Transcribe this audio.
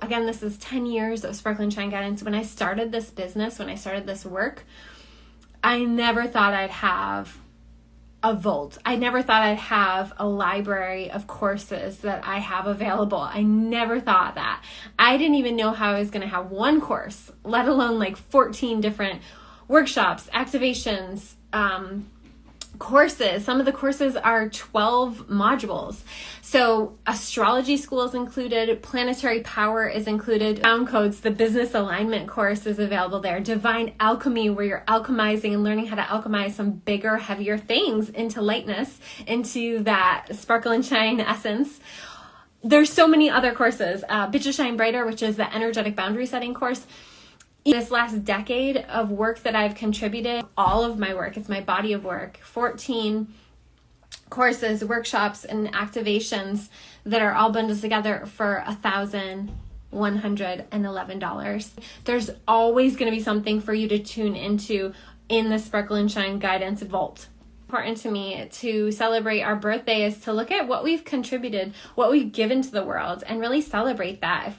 again, this is 10 years of Sparkle and Shine guidance. When I started this business, when I started this work, I never thought I'd have a vault. I never thought I'd have a library of courses that I have available. I never thought that. I didn't even know how I was going to have one course, let alone like 14 different workshops, activations, courses. Some of the courses are 12 modules. So astrology school is included, planetary power is included, sound codes, the business alignment course is available there, divine alchemy, where you're alchemizing and learning how to alchemize some bigger, heavier things into lightness, into that sparkle and shine essence. There's so many other courses. Bitches Shine Brighter, which is the energetic boundary setting course. This last decade of work that I've contributed, all of my work, it's my body of work, 14 courses, workshops, and activations that are all bundled together for $1,111. There's always going to be something for you to tune into in the Sparkle and Shine Guidance Vault. Important to me to celebrate our birthday is to look at what we've contributed, what we've given to the world, and really celebrate that.